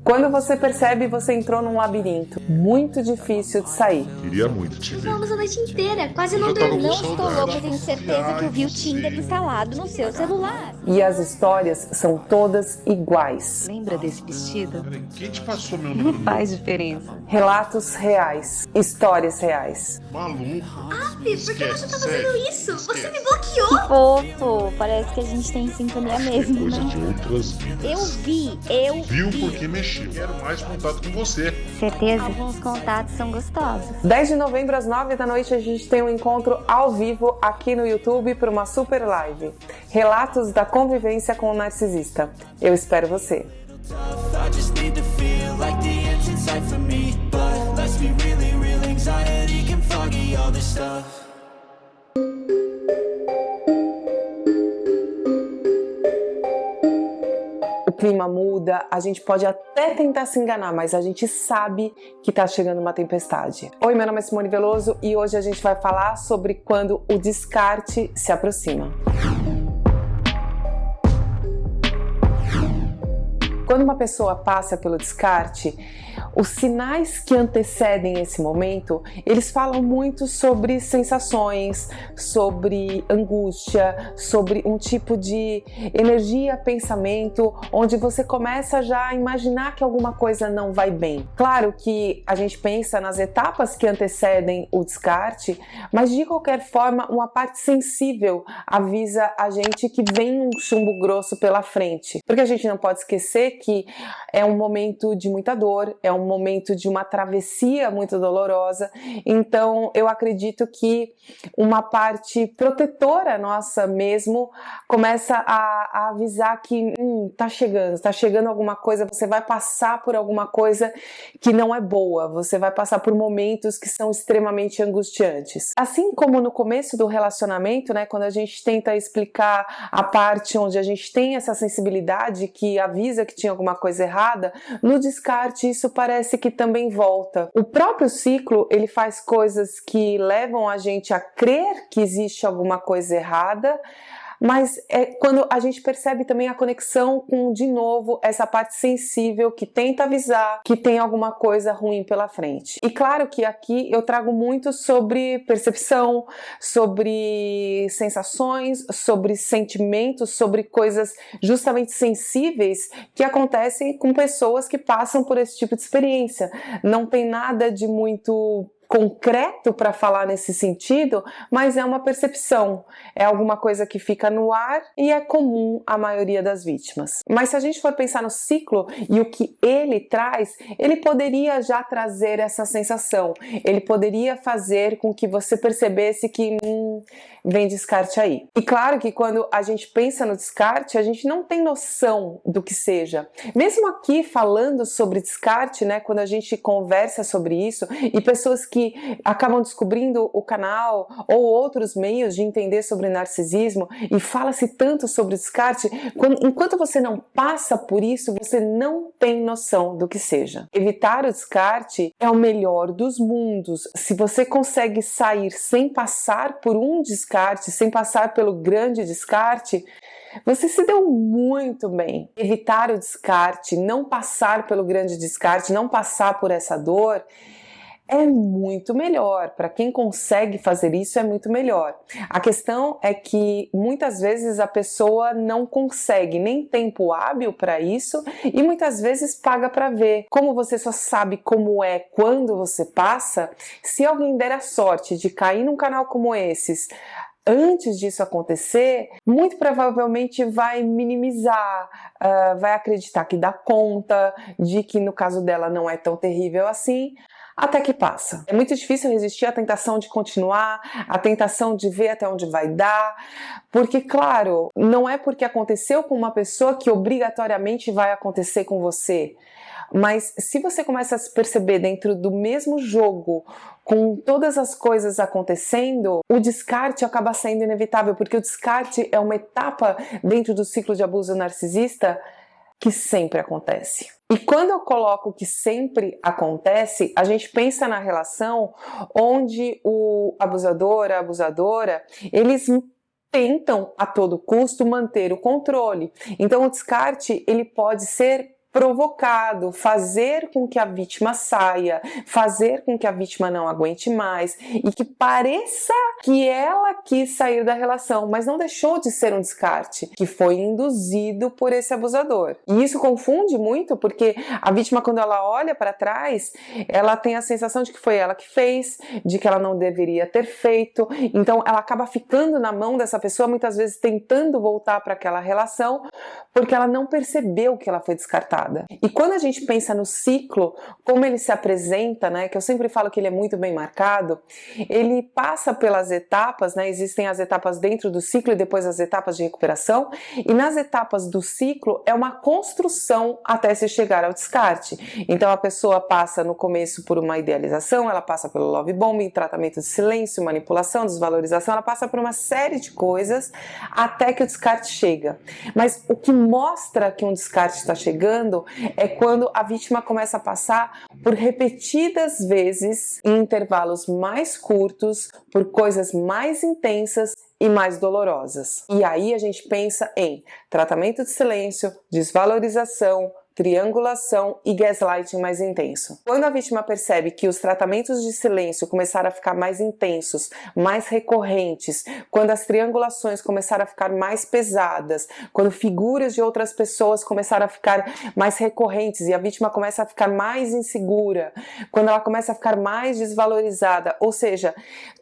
Quando você percebe, você entrou num labirinto muito difícil de sair. Queria muito te ver. Falamos a noite inteira, quase não Eu já tava dormi. com Não estou saudade. louca, eu tenho certeza que eu vi o Tinder instalado no seu celular. E as histórias são todas iguais. Lembra desse vestido? Peraí, quem te passou meu Não número? faz diferença. Relatos reais, histórias reais. Maluco. Fih, por que você tá fazendo isso? Você me bloqueou! Fofo, parece que a gente tem sintonia mesmo, Coisa né? de outras vidas. Eu Viu vi. porque mexeu. Quero mais contato com você. Certeza? Alguns contatos são gostosos. 10 de novembro às 9 da noite a gente tem um encontro ao vivo aqui no YouTube por uma super live. Relatos da convivência com o narcisista. Eu espero você. I just need to feel like the end's in sight for me. But let's be real, anxiety can foggy all this stuff. O clima muda, a gente pode até tentar se enganar, mas a gente sabe que tá chegando uma tempestade. Oi, meu nome é Simone Veloso e hoje a gente vai falar sobre quando o descarte se aproxima. Quando uma pessoa passa pelo descarte, os sinais que antecedem esse momento, eles falam muito sobre sensações, sobre angústia, sobre um tipo de energia, pensamento, onde você começa já a imaginar que alguma coisa não vai bem. Claro que a gente pensa nas etapas que antecedem o descarte, mas de qualquer forma, uma parte sensível avisa a gente que vem um chumbo grosso pela frente. Porque a gente não pode esquecer que é um momento de muita dor, é um momento de uma travessia muito dolorosa, então eu acredito que uma parte protetora nossa mesmo começa a avisar que tá chegando alguma coisa, você vai passar por alguma coisa que não é boa, você vai passar por momentos que são extremamente angustiantes. Assim como no começo do relacionamento, né, quando a gente tenta explicar a parte onde a gente tem essa sensibilidade que avisa que tinha alguma coisa errada, no descarte isso parece que também volta. O próprio ciclo, ele faz coisas que levam a gente a crer que existe alguma coisa errada, mas é quando a gente percebe também a conexão com, de novo, essa parte sensível que tenta avisar que tem alguma coisa ruim pela frente. E claro que aqui eu trago muito sobre percepção, sobre sensações, sobre sentimentos, sobre coisas justamente sensíveis que acontecem com pessoas que passam por esse tipo de experiência. Não tem nada de muito concreto para falar nesse sentido, mas é uma percepção, é alguma coisa que fica no ar e é comum à maioria das vítimas. Mas se a gente for pensar no ciclo e o que ele traz, ele poderia já trazer essa sensação, ele poderia fazer com que você percebesse que vem descarte aí. E claro que quando a gente pensa no descarte, a gente não tem noção do que seja. Mesmo aqui falando sobre descarte, né, quando a gente conversa sobre isso e pessoas que acabam descobrindo o canal ou outros meios de entender sobre narcisismo e fala-se tanto sobre descarte, enquanto você não passa por isso, você não tem noção do que seja. Evitar o descarte é o melhor dos mundos. Se você consegue sair sem passar por um descarte, sem passar pelo grande descarte, você se deu muito bem. Evitar o descarte, não passar pelo grande descarte, não passar por essa dor, é muito melhor. Para quem consegue fazer isso, é muito melhor. A questão é que muitas vezes a pessoa não consegue nem tempo hábil para isso e muitas vezes paga para ver. Como você só sabe como é quando você passa, se alguém der a sorte de cair num canal como esses antes disso acontecer, muito provavelmente vai minimizar, vai acreditar que dá conta, de que no caso dela não é tão terrível assim, até que passa. É muito difícil resistir à tentação de continuar, à tentação de ver até onde vai dar, porque, claro, não é porque aconteceu com uma pessoa que obrigatoriamente vai acontecer com você. Mas se você começa a se perceber dentro do mesmo jogo, com todas as coisas acontecendo, o descarte acaba sendo inevitável, porque o descarte é uma etapa dentro do ciclo de abuso narcisista que sempre acontece. E quando eu coloco que sempre acontece, a gente pensa na relação onde o abusador, a abusadora, eles tentam a todo custo manter o controle. Então o descarte, ele pode ser provocado, fazer com que a vítima saia, fazer com que a vítima não aguente mais e que pareça que ela quis sair da relação, mas não deixou de ser um descarte, que foi induzido por esse abusador. E isso confunde muito, porque a vítima, quando ela olha para trás, ela tem a sensação de que foi ela que fez, de que ela não deveria ter feito, então ela acaba ficando na mão dessa pessoa, muitas vezes tentando voltar para aquela relação, porque ela não percebeu que ela foi descartada. E quando a gente pensa no ciclo, como ele se apresenta, né, que eu sempre falo que ele é muito bem marcado, ele passa pelas etapas, né, existem as etapas dentro do ciclo e depois as etapas de recuperação, e nas etapas do ciclo é uma construção até se chegar ao descarte. Então a pessoa passa no começo por uma idealização, ela passa pelo love bombing, tratamento de silêncio, manipulação, desvalorização, ela passa por uma série de coisas até que o descarte chega. Mas o que mostra que um descarte está chegando é quando a vítima começa a passar por repetidas vezes, em intervalos mais curtos, por coisas mais intensas e mais dolorosas. E aí a gente pensa em tratamento de silêncio, desvalorização, triangulação e gaslighting mais intenso. Quando a vítima percebe que os tratamentos de silêncio começaram a ficar mais intensos, mais recorrentes, quando as triangulações começaram a ficar mais pesadas, quando figuras de outras pessoas começaram a ficar mais recorrentes e a vítima começa a ficar mais insegura, quando ela começa a ficar mais desvalorizada, ou seja,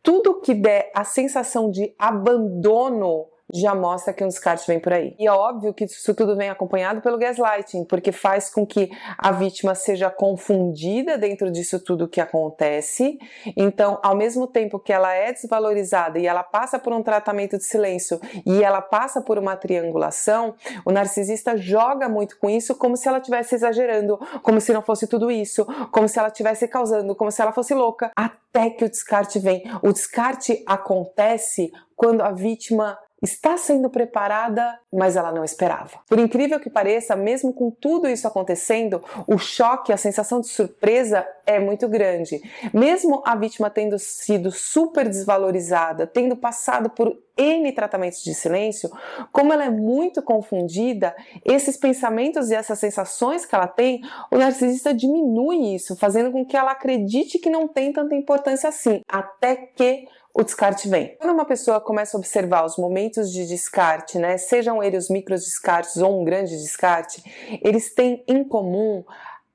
tudo que der a sensação de abandono já mostra que um descarte vem por aí. E é óbvio que isso tudo vem acompanhado pelo gaslighting, porque faz com que a vítima seja confundida dentro disso tudo que acontece. Então, ao mesmo tempo que ela é desvalorizada e ela passa por um tratamento de silêncio e ela passa por uma triangulação, o narcisista joga muito com isso como se ela estivesse exagerando, como se não fosse tudo isso, como se ela estivesse causando, como se ela fosse louca, até que o descarte vem. O descarte acontece quando a vítima está sendo preparada, mas ela não esperava. Por incrível que pareça, mesmo com tudo isso acontecendo, o choque, a sensação de surpresa é muito grande. Mesmo a vítima tendo sido super desvalorizada, tendo passado por N tratamentos de silêncio, como ela é muito confundida, esses pensamentos e essas sensações que ela tem, o narcisista diminui isso, fazendo com que ela acredite que não tem tanta importância assim, até que o descarte vem. Quando uma pessoa começa a observar os momentos de descarte, né, sejam eles micros descartes ou um grande descarte, eles têm em comum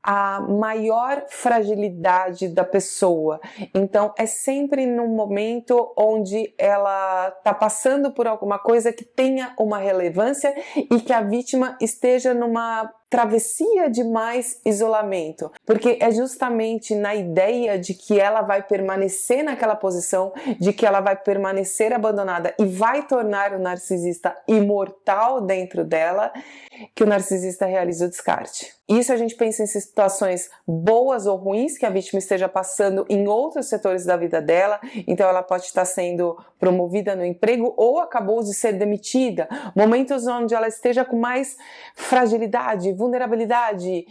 a maior fragilidade da pessoa. Então é sempre num momento onde ela está passando por alguma coisa que tenha uma relevância e que a vítima esteja numa travessia de mais isolamento, porque é justamente na ideia de que ela vai permanecer naquela posição, de que ela vai permanecer abandonada e vai tornar o narcisista imortal dentro dela, que o narcisista realiza o descarte. Isso a gente pensa em situações boas ou ruins que a vítima esteja passando em outros setores da vida dela, então ela pode estar sendo promovida no emprego ou acabou de ser demitida, momentos onde ela esteja com mais fragilidade, vulnerabilidade,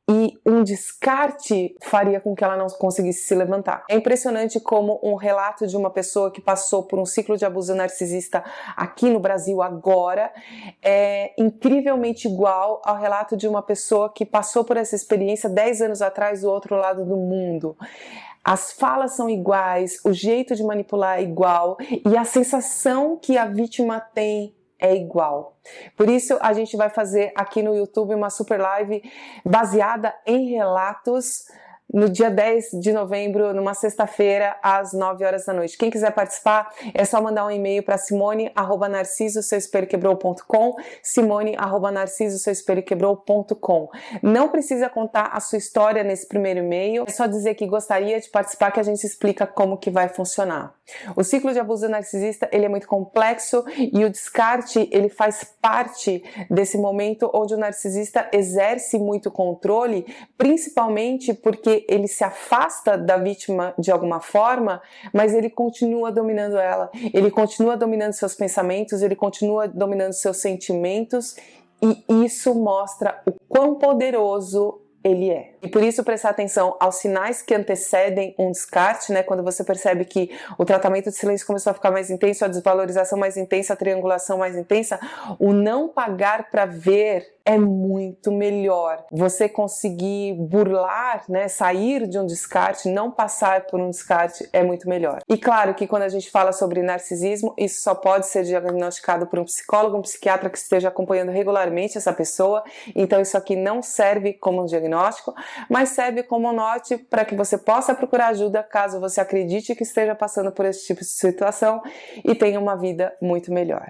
e um descarte faria com que ela não conseguisse se levantar. É impressionante como um relato de uma pessoa que passou por um ciclo de abuso narcisista aqui no Brasil agora é incrivelmente igual ao relato de uma pessoa que passou por essa experiência 10 anos atrás do outro lado do mundo. As falas são iguais, o jeito de manipular é igual e a sensação que a vítima tem é igual. Por isso a gente vai fazer aqui no YouTube uma super live baseada em relatos no dia 10 de novembro, numa sexta-feira, às 9 horas da noite. Quem quiser participar, é só mandar um e-mail para simone@narciso-seu-espelho-quebrou.com, simone@narciso-seu-espelho-quebrou.com. Não precisa contar a sua história nesse primeiro e-mail, é só dizer que gostaria de participar, que a gente explica como que vai funcionar. O ciclo de abuso narcisista, ele é muito complexo e o descarte, ele faz parte desse momento onde o narcisista exerce muito controle, principalmente porque ele se afasta da vítima de alguma forma, mas ele continua dominando ela, ele continua dominando seus pensamentos, ele continua dominando seus sentimentos, e isso mostra o quão poderoso ele é. E por isso prestar atenção aos sinais que antecedem um descarte, né? Quando você percebe que o tratamento de silêncio começou a ficar mais intenso, a desvalorização mais intensa, a triangulação mais intensa, o não pagar para ver é muito melhor. Você conseguir burlar, né, sair de um descarte, não passar por um descarte é muito melhor. E claro que quando a gente fala sobre narcisismo, isso só pode ser diagnosticado por um psicólogo, um psiquiatra que esteja acompanhando regularmente essa pessoa. Então isso aqui não serve como um diagnóstico, mas serve como um norte para que você possa procurar ajuda caso você acredite que esteja passando por esse tipo de situação e tenha uma vida muito melhor.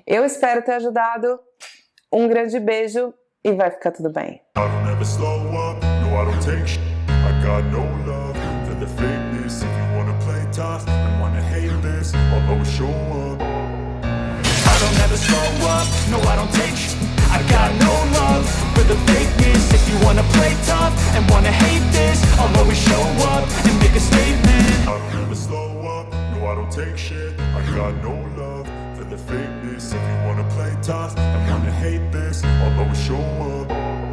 Eu espero ter ajudado. Um grande beijo e vai ficar tudo bem. I got no love for the fakeness. If you wanna play tough and wanna hate this, I'll always show up and make a statement. I don't ever slow up, no I don't take shit. I got no love for the fakeness. If you wanna play tough and wanna hate this, I'll always show up.